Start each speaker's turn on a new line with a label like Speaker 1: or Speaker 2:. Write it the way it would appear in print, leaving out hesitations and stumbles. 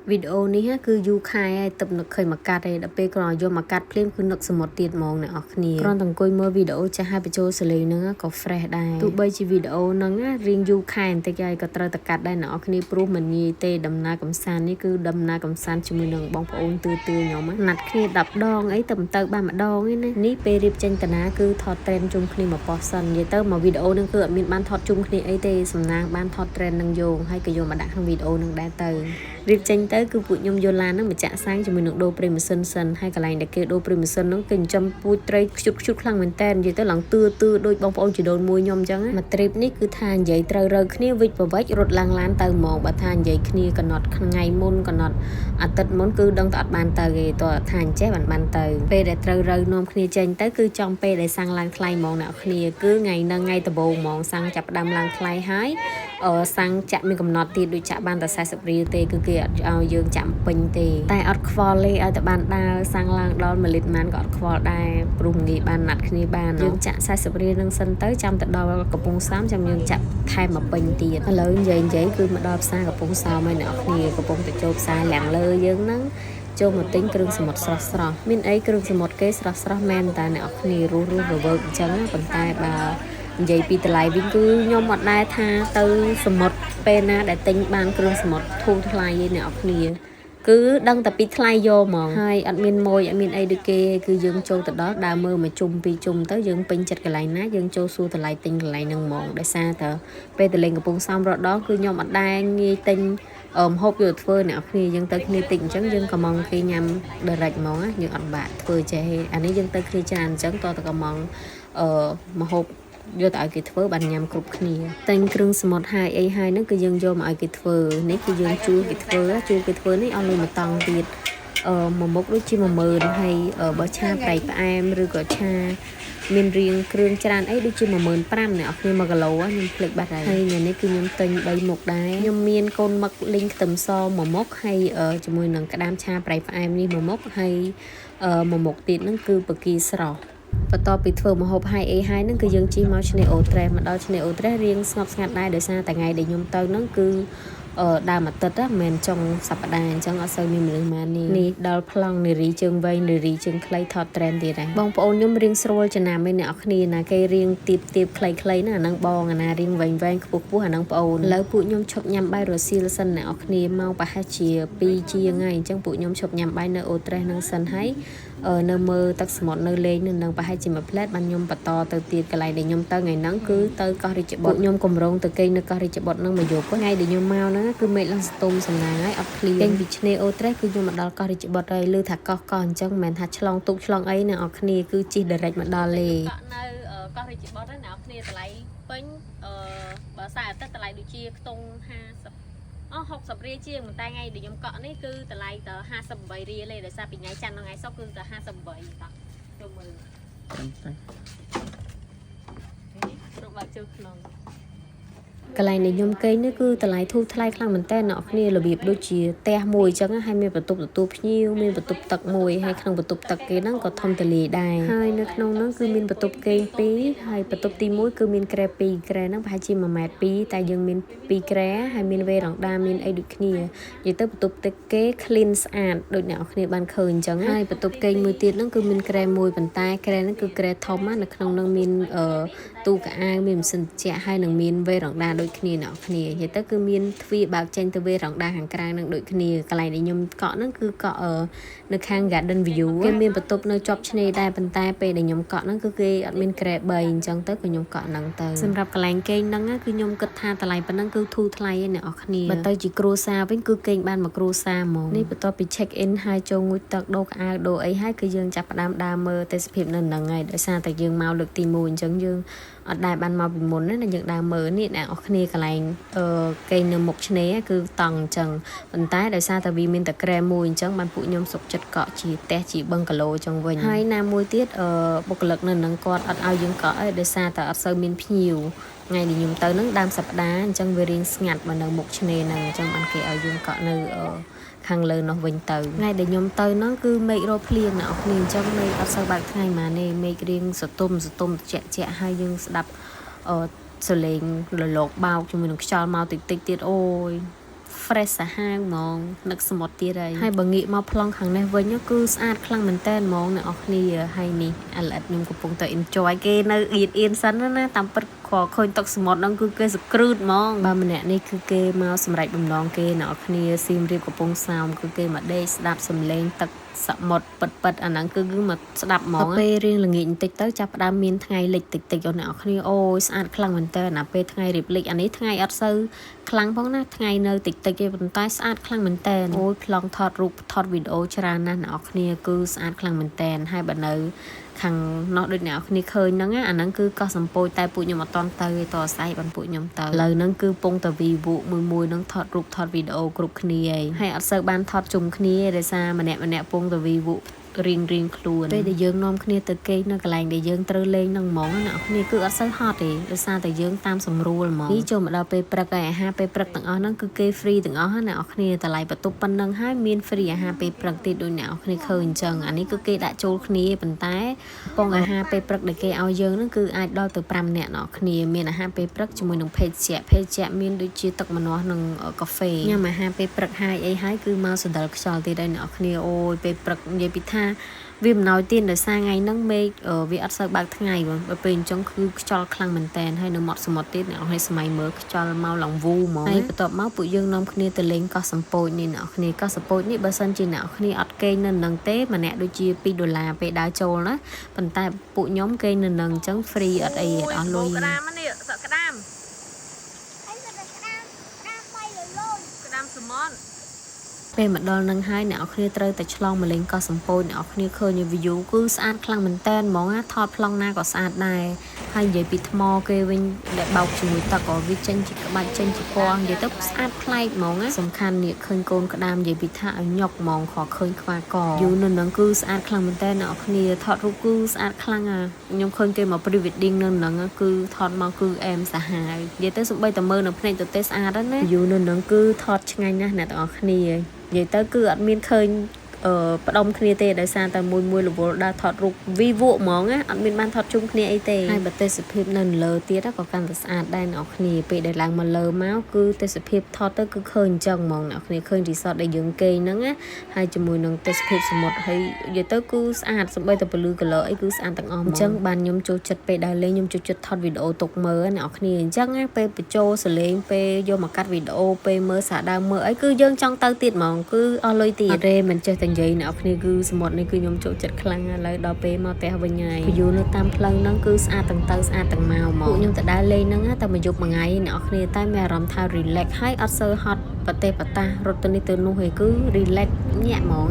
Speaker 1: វីដេអូនេះគឺយូរខែហើយទឹកនឹកឃើញមកកាត់ឯដល់ពេលគ្រាន់យកមកកាត់ភ្លាមគឺនឹកសមុទ្រទៀតហ្មងអ្នកនរគ្នាគ្រាន់តែអង្គុយមើលវីដេអូចាស់ហើយបញ្ចូលសលេងហ្នឹងក៏ fresh ដែរទោះបីជាវីដេអូហ្នឹងរៀងយូរខែបន្តិចហើយក៏ត្រូវតែកាត់ដែរអ្នកនរគ្នាព្រោះមិនងាយទេដំណើរកំសាន្តនេះគឺដំណើរកំសាន្តជាមួយនឹងបងប្អូនទឿខ្ញុំណាត់គ្នា10ដងអីទៅមិនទៅបានម្ដងឯណានេះពេលរៀបចេញតាណាគឺថត trend ជុំគ្នាមកប៉ោះសិននិយាយទៅមកវីដេអូហ្នឹងគឺអត់មានបានថតជុំគ្នាអីទេសំណាងបានថត trend នឹងយកហើយក៏យកមកដាក់ក្នុងវីដេអូហ្នឹងដែរទៅរៀបចេញទៅគឺពួកខ្ញុំយល់ឡានហ្នឹងមកចាក់សាំងជាមួយនឹងដូរប្រេម៉ាស៊ីនសិនហើយកន្លែងដែលគេដូរប្រេម៉ាស៊ីនហ្នឹងគេចិញ្ចឹមពូជត្រីខ្ជុតខ្លាំងមែនតើនិយាយទៅឡើងទឿដូចបងប្អូនជីដូនមួយខ្ញុំអញ្ចឹងមកទ្រីបនេះគឺថានិយាយត្រូវរើគ្នាវិចប្រវិចរត់ឡើងឡានទៅហ្មងបើថានិយាយគ្នាកំណត់ថ្ងៃមុនកំណត់អាទិត្យមុនគឺដឹងតែអត់បានទៅទេតើថាអញ្ចេះបានទៅពេលដែលត្រូវរើនាំគ្នាចេញទៅគឺចំពេលដែលសាំងឡើងថ្លៃហ្មងអ្នកគ្នាគឺថ្ងៃហ្នឹងថ្ងៃដំបូងហ្មងសាំងចាប់ផ្ដើមឡើងថ្លៃហើយសាំងចាក់មានកំណត់ទៀតដូចចាក់បានតែ40រៀលទេគឺគេអត់ឲ្យយើងចាក់ពេញទេតែអត់ខ្វល់ទេឲ្យតែបានដើរសាំងឡើងដល់1លីត្រម៉ានក៏អត់ខ្វល់ដែរព្រោះងាយបានណាត់គ្នាបានយើងចាក់40រៀលនឹងសិនទៅចាំទៅដល់កំពង់សោមចាំយើងចាក់ថែមមកពេញទៀតឥឡូវនិយាយគឺមកដល់ផ្សារកំពង់សោមហើយអ្នកគ្នាកំពុងទៅចូលផ្សារលាំងលើយើងហ្នឹងចូលមកទិញគ្រឿងសមុទ្រស្រស់មានអីគ្រឿងសមុទ្រគេស្រស់មែនតែអ្នកគ្នារស់រវើកអញ្ចឹងប៉ុន្តែបើនិយាយពីតម្លៃវិញគឺខ្ញុំអត់ដែរថាទៅសមុទ្រពេលណាដែលទិញបានគ្រឿងសមុទ្រធូរថ្លៃឯអ្នកគ្នាគឺដឹងតែពីថ្លៃយកហ្មងហើយអត់មានម៉ួយអត់មានអីដូចគេគឺយើងចូលទៅដល់ដើរមើលមួយជុំពីរជុំទៅយើងពេញចិត្តកន្លែងណាយើងចូលសួរតម្លៃទិញកន្លែងហ្នឹងហ្មងដោយសារតែពេលទៅលេងកំពង់សោមរត់ដល់គឺខ្ញុំអត់ដែរងាយទិញហូបយកធ្វើអ្នកគ្នាយើងទៅគ្នាតិចអញ្ចឹងយើងកំងគេញ៉ាំ direct ហ្មងយើងអត់បាក់ធ្វើចេះអានេះយើងទៅគ្នាច្រើនអញ្ចឹងតទៅកំងមកហូបយកទៅឲ្យគេធ្វើបានញ៉ាំគ្រប់គ្នាតែងគ្រឿងសមុទ្រហើយអីហើយហ្នឹងគឺយើងយកមកឲ្យគេធ្វើនេះគឺយើងជួគេធ្វើនេះឲ្យលុយមកតង់ទៀតមួយមុខដូចជា10000ហើយបើឆាប្រៃផ្អែមឬក៏ឆាមានរៀងគ្រឿងច្រើនអីដូចជា15000អ្នកគ្នា1គីឡូខ្ញុំភ្លេចបាត់ហើយថ្ងៃនេះគឺខ្ញុំទិញ3មុខដែរខ្ញុំមានកូនមឹកលីងខ្ទឹមសមួយមុខហើយជាមួយនឹងក្តាមឆាប្រៃផ្អែមនេះមួយមុខហើយមួយមុខទៀតហ្នឹងគឺបកាស្រស់បន្ទាប់ពីធ្វើម្ហូបហើយអីហើយហ្នឹងគឺយើងជិះមកឆ្នេរអូត្រេសមកដល់ឆ្នេរអូត្រេសរៀងស្ងប់ស្ងាត់ដែរដោយសារតែថ្ងៃដែលខ្ញុំទៅហ្នឹងគឺដើមអាទិត្យមិនមែនចុងសប្តាហ៍អញ្ចឹងអត់សូវមានមនុស្សម៉ាននេះដល់ប្លង់នារីជើងវែងនារីជើងខ្លីថត trend ទៀតហើយបងប្អូនខ្ញុំរៀងស្រួលចំណាំឯអ្នកគ្នាណាគេរៀងទៀបខ្លីណាអាហ្នឹងបងអាណារៀងវែងខ្ពស់អាហ្នឹងប្អូនឥឡូវពួកខ្ញុំឈប់ញ៉ាំបាយរសៀលសិនអ្នកគ្នាមកប្រហែលជា2ជាងហើយអញ្ចឹងពួកខ្ញុំឈប់ញ៉ាំបាយនៅអូត្រេសហ្នឹងសិនហើយនៅមើលទឹកសមុទ្រនៅលេងនឹងប្រហែលជាមួយផ្លែតបានខ្ញុំបន្តទៅទៀតកន្លែងដែលខ្ញុំទៅថ្ងៃហ្នឹងគឺទៅកោះរាជបុត្រខ្ញុំកម្រងទៅគេងនៅកោះរាជបុត្រហ្នឹងមកយប់ថ្ងៃដែលខ្ញុំមកហ្នឹងគឺមេឃឡើងស្ទុំសំណាងហើយអត់ឃ្លៀងចេញពីឆ្នេរអូត្រេសគឺខ្ញុំមកដល់កោះរាជបុត្រហើយឮថាកោះអញ្ចឹងមិនមែនថាឆ្លងទូកឆ្លងអីអ្នកនរគ្នាគឺជិះ direct មកដល់លេនៅកោះរាជបុត្រហ្នឹងអ្នកនរគ្នាតម្លៃពេញបើខ្សែអាទិត្យតម្លៃដូចជាខ្ទង់60រៀលជាងតែថ្ងៃដែលខ្ញុំកក់នេះគឺតម្លៃតែ58រៀលទេដោយសារពីថ្ងៃច័ន្ទដល់ថ្ងៃសុក្រគឺតែ58តោះចូលមើលរកបាក់ចូលក្នុងកន្លែងដែលខ្ញុំគេងនេះគឺតម្លៃធូរថ្លៃខ្លាំងមែនតើអ្នកគ្នារបៀបដូចជាផ្ទះមួយអញ្ចឹងហើយមានបន្ទប់ទទួលភ្ញៀវមានបន្ទប់ទឹកមួយហើយក្នុងបន្ទប់ទឹកគេហ្នឹងក៏ធំទូលាយដែរហើយនៅក្នុងហ្នឹងគឺមានបន្ទប់គេង2ហើយបន្ទប់ទី1គឺមានក្រែ2ក្រែហ្នឹងប្រហែលជា1.2ម៉ែត្រតែយើងមាន2ក្រែហើយមានវេរ៉ង់ដាមានអីដូចគ្នានិយាយទៅបន្ទប់ទឹកគេ clean ស្អាតដូចអ្នកគ្នាបានឃើញអញ្ចឹងហើយបន្ទប់គេងមួយទៀតហ្នឹងគឺមានក្រែមួយប៉ុន្តែក្រែហ្នឹងគឺក្រែធំណានៅក្នុងហ្នឹងមានទូកៅអៅមានម៉ាស៊ីនត្រជាក់ហើយនឹងមានវេរ៉ង់ដាដូចគ្នាអ្នកគ្នានិយាយទៅគឺមានទ្វារបើកចេញទៅវេរ៉ង់ដាខាងក្រៅនឹងដូចគ្នាកន្លែងដែលខ្ញុំកក់ហ្នឹងគឺកក់នៅខាង Garden View គេមានបន្ទប់នៅជាប់ឆ្នេរដែរប៉ុន្តែពេលដែលខ្ញុំកក់ហ្នឹងគឺគេអត់មានក្រែ3អញ្ចឹងទៅក៏ខ្ញុំកក់ហ្នឹងទៅសម្រាប់កន្លែងគេងហ្នឹងគឺខ្ញុំគិតថាតម្លៃប៉ុណ្ណឹងគឺធូរថ្លៃឯអ្នកនរគ្នាបើទៅជាគ្រួសារវិញគឺគេងបានមួយគ្រួសារហ្មងនេះបន្ទាប់ពី check in ហើយចូលងូតទឹកដូរកៅអៅដូរអីហើយគឺយើងចាប់ផ្ដើមដើរមើលទេសភាពនៅហ្នឹងហើយដោយសារតែយើងមកលើកទី1អញ្ចឹងយើងអត់ដែរបានមកពីមុនណាយើងដើរមើលនេះអ្នកនរគ្នាកន្លែងគេនៅមុខឆ្នេរគឺតង់អញ្ចឹងប៉ុន្តែដោយសារតែវាមានតែក្រែមួយអញ្ចឹងបានពួកខ្ញុំសុកចិត្តកក់ជាផ្ទះជាបឹងកាឡូអញ្ចឹងវិញហើយណាមួយទៀតបុគ្គលិកនៅនឹងគាត់អត់ឲ្យយើងកក់ឯដោយសារតែអត់សូវមានភ្ញៀវថ្ងៃនេះខ្ញុំទៅនឹងដើមសប្តាហ៍អញ្ចឹងវារៀងស្ងាត់មកនៅមុខឆ្នេរហ្នឹងអញ្ចឹងបានគេឲ្យយើងកក់នៅខាងលើនោះវិញទៅថ្ងៃដែលខ្ញុំទៅហ្នឹងគឺមេឃរកភ្លៀងអ្នកនរគ្នាអញ្ចឹងមេឃអត់សូវបើកថ្ងៃម៉ាទេមេឃរៀងសតុំជាក់ហើយយើងស្ដាប់សលេងរលកបោកជាមួយនឹងខ្យល់មកតិចទៀតអូយ fresh សាហាវហ្មងនឹកសមុទ្រទៀតហើយបើងាកមកប្លង់ខាងនេះវិញគឺស្អាតខ្លាំងមែនតើហ្មងអ្នកនរគ្នាហើយនេះឥឡូវខ្ញុំកំពុងតែ enjoy គេនៅអៀនសិនណាតាមពិតខឃើញទឹកសមុទ្រហ្នឹងគឺគេសក្រឺតហ្មងបើម្នាក់នេះគឺគេមកសម្រេចបំណងគេអ្នកនរគ្នាសៀមរាបកំពង់សោមគឺគេមកដេកស្ដាប់សំឡេងទឹកសមុទ្រពិតអាហ្នឹងគឺមកស្ដាប់ហ្មងពេលរៀងល្ងាចបន្តិចទៅចាប់ផ្ដើមមានថ្ងៃលិចតិចអ្នកនរគ្នាអូយស្អាតខ្លាំងមែនតើណាពេលថ្ងៃរៀបលិចអានេះថ្ងៃអត់សូវខ្លាំងផងណាថ្ងៃនៅតិចទេប៉ុន្តែស្អាតខ្លាំងមែនតើអូយប្លង់ថតរូបថតវីដេអូច្រើនណាស់អ្នកនរគ្នាគឺស្អាតខ្លាំងមែនតើហើយបើនៅខាងនោះដូចអ្នកគ្នាឃើញហ្នឹងអាហ្នឹងគឺកោះសំពោចតែពួកខ្ញុំអត់តន់ទៅតអាស្រ័យបានពួកខ្ញុំទៅឥឡូវហ្នឹងគឺពងតវីវមួយហ្នឹងថតរូបថតវីដេអូគ្រប់គ្នាហើយអត់សូវបានថតជុំគ្នាដោយសារម្នាក់ពងតវីវរៀងខ្លួនពេលដែលយើងនាំគ្នាទៅគេងនៅកន្លែងដែលយើងត្រូវលេងហ្នឹងហ្មងអ្នកគ្នាគឺអត់សូវហត់ទេដោយសារតែយើងតាមសម្រួលហ្មងនេះចូលមកដល់ពេលព្រឹកហើយអាហារពេលព្រឹកទាំងអស់ហ្នឹងគឺគេ free ទាំងអស់អ្នកគ្នាតម្លៃបន្ទប់ប៉ុណ្ណឹងហើយមាន free អាហារពេលព្រឹកទៀតដូចអ្នកគ្នាឃើញអញ្ចឹងអានេះគឺគេដាក់ចូលគ្នាប៉ុន្តែពងអាហារពេលព្រឹកដែលគេឲ្យយើងហ្នឹងគឺអាចដល់ទៅ5នាក់អ្នកគ្នាមានអាហារពេលព្រឹកជាមួយនឹងភេសជ្ជៈមានដូចជាទឹកម្នាស់និងកាហ្វេញ៉ាំអាហារពេលព្រឹកហើយអីហើយគឺមកសណ្ដិលខ្យល់ទៀតហើយអ្នកគ្នាអូយពេលព្រឹកនិយាយពីថាវាមិនណយទៀតដោយសារថ្ងៃហ្នឹងមេឃវាអត់សូវបើកថ្ងៃបើពេលអញ្ចឹងគឺខ្យល់ខ្លាំងមែនតើហើយនៅមាត់សមុទ្រទៀតអ្នកឲ្យសម័យមើលខ្យល់មកឡើងវូហ្មងហើយបន្ទាប់មកពួកយើងនាំគ្នាទៅលេងកោះសំពោចនេះអ្នកគ្នាកោះសំពោចនេះបើសិនជាអ្នកគ្នាអត់គេងនៅនឹងទេម្នាក់ដូចជា$2ពេលដើរចូលណាប៉ុន្តែពួកខ្ញុំគេងនៅនឹងអញ្ចឹង free អត់អីអស់លុយក្តាមនេះសក់ក្តាមហើយសក់ក្តាមក្តាមសមុទ្រពេលមកដល់នឹងហើយអ្នកគ្នាត្រូវតែឆ្លងមកលេងកោះសំពោចអ្នកគ្នាឃើញ view គឺស្អាតខ្លាំងមែនតើហ្មងថតប្លង់ណាក៏ស្អាតដែរហើយនិយាយពីថ្មគេវិញដែលបោកជាមួយទឹកក៏វាចេញជាក្បាច់ចេញជាពណ៌និយាយទៅស្អាតប្លែកហ្មងសំខាន់នេះឃើញកូនក្តាមនិយាយពីថាឲ្យញុកហ្មងខឃើញខ្វាកយូរនៅនឹងគឺស្អាតខ្លាំងមែនតើអ្នកគ្នាថតរូបគឺស្អាតខ្លាំងខ្ញុំឃើញគេមក pre wedding នៅនឹងគឺថតមកគឺអែមសាហាវនិយាយទៅសំបីតែមើលនៅភ្នែកទៅទេស្អាតណាយូរនៅនឹងគឺថតឆ្ងាញ់ណាស់អ្នកទាំងអស់គ្នានិយាយទៅគឺអត់មានឃើញផ្ដុំគ្នាទេដោយសារតែមួយរវល់ដើរថតរូបវីវហ្មងអត់មានបានថតជុំគ្នាអីទេហើយបើទេសភាពនៅលើទៀតក៏កាន់តែស្អាតដែរអ្នកគ្នាពេលដែលឡើងមកលើមកគឺទេសភាពថតទៅគឺឃើញអញ្ចឹងហ្មងអ្នកគ្នាឃើញរីសតដែលយើងគេងហ្នឹងហើយជាមួយនឹងទេសភាពសមុទ្រហើយនិយាយទៅគឺស្អាតសម្បីតែពលឺ color អីគឺស្អាតទាំងអស់អញ្ចឹងបានខ្ញុំចូលចិត្តពេលដើរលេងខ្ញុំចូលចិត្តថតវីដេអូទុកមើលអ្នកគ្នាអញ្ចឹងពេលបញ្ចូលសលេងពេលយកមកកាត់វីដេអូពេលមើលសារដើមមើលអីគឺយើងចង់ទៅទៀតហ្មងគឺអស់លុយទៀតរ៉េមិនចេះតែនិយាយអ្នកគ្នាគឺសមុទ្រនេះគឺខ្ញុំចូលចិត្តខ្លាំងហើយឥឡូវដល់ពេលមកផ្ទះវិញហើយ view នៅតាមផ្លូវហ្នឹងគឺស្អាតទាំងទៅស្អាតទាំងមកពួកខ្ញុំទៅដើរលេងហ្នឹងតែមួយយប់មួយថ្ងៃអ្នកគ្នាតែមានអារម្មណ៍ថា relax ហើយអត់សូវហត់ប្រទេសបតារត់ទៅនេះទៅនោះឯងគឺ relax ញាក់ហ្មង